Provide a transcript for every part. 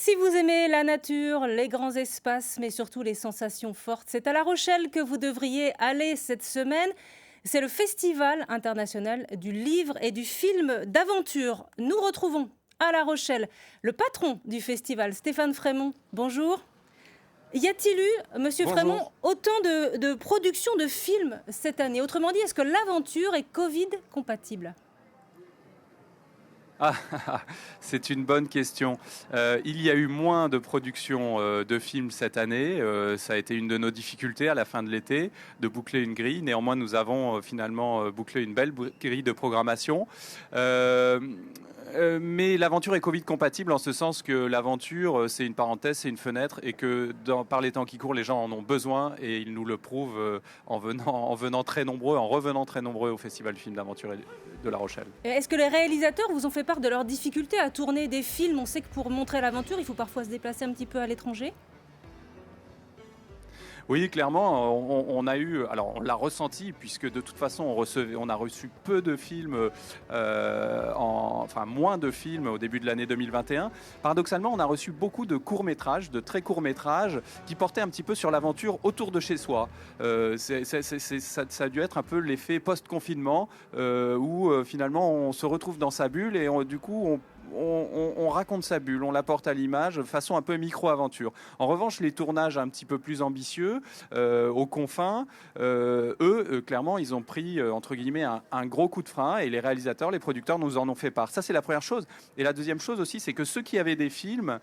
Si vous aimez la nature, les grands espaces, mais surtout les sensations fortes, c'est à La Rochelle que vous devriez aller cette semaine. C'est le Festival international du livre et du film d'aventure. Nous retrouvons à La Rochelle le patron du festival, Stéphane Frémont. Bonjour. Y a-t-il eu, Monsieur Frémont, Bonjour. autant de productions de films cette année? Autrement dit, est-ce que l'aventure est Covid compatible? Ah, c'est une bonne question. Il y a eu moins de production de films cette année. Ça a été une de nos difficultés à la fin de l'été, de boucler une grille. Néanmoins, nous avons finalement bouclé une belle grille de programmation. Euh, mais l'aventure est Covid compatible en ce sens que l'aventure, c'est une parenthèse, c'est une fenêtre et que par les temps qui courent, les gens en ont besoin et ils nous le prouvent en venant très nombreux, en revenant très nombreux au Festival du film d'aventure de La Rochelle. Et est-ce que les réalisateurs vous ont fait part de leurs difficultés à tourner des films? On sait que pour montrer l'aventure, il faut parfois se déplacer un petit peu à l'étranger. Oui, clairement, on a eu, alors on l'a ressenti puisque de toute façon on a reçu peu de films, enfin moins de films au début de l'année 2021. Paradoxalement, on a reçu beaucoup de courts-métrages, de très courts-métrages qui portaient un petit peu sur l'aventure autour de chez soi. Ça a dû être un peu l'effet post-confinement où finalement on se retrouve dans sa bulle et du coup on raconte sa bulle, on la porte à l'image, façon un peu micro-aventure. En revanche, les tournages un petit peu plus ambitieux, aux confins, clairement, ils ont pris, entre guillemets, un gros coup de frein et les réalisateurs, les producteurs nous en ont fait part. Ça, c'est la première chose. Et la deuxième chose aussi, c'est que ceux qui avaient des films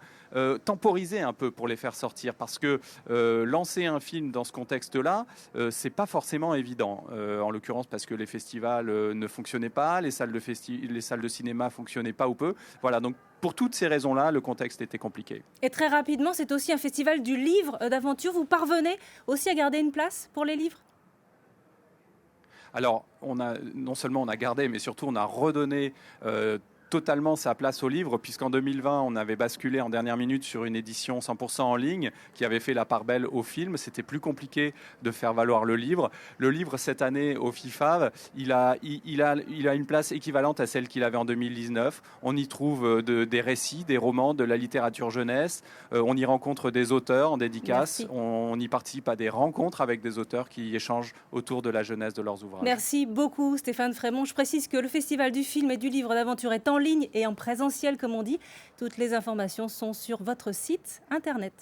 temporisaient un peu pour les faire sortir parce que lancer un film dans ce contexte-là, c'est pas forcément évident. En l'occurrence, parce que les festivals ne fonctionnaient pas, les salles de cinéma fonctionnaient pas ou peu. Voilà, donc pour toutes ces raisons-là, le contexte était compliqué. Et très rapidement, c'est aussi un festival du livre d'aventure. Vous parvenez aussi à garder une place pour les livres? Alors, non seulement on a gardé, mais surtout on a redonné totalement sa place au livre, puisqu'en 2020, on avait basculé en dernière minute sur une édition 100% en ligne qui avait fait la part belle au film. C'était plus compliqué de faire valoir le livre. Le livre, cette année, au FIFAV, il a une place équivalente à celle qu'il avait en 2019. On y trouve des récits, des romans, de la littérature jeunesse. On y rencontre des auteurs en dédicace. Merci. On y participe à des rencontres avec des auteurs qui échangent autour de la jeunesse de leurs ouvrages. Merci beaucoup Stéphane Frémont. Je précise que le Festival du film et du livre d'aventure est en ligne et en présentiel comme on dit. Toutes les informations sont sur votre site internet.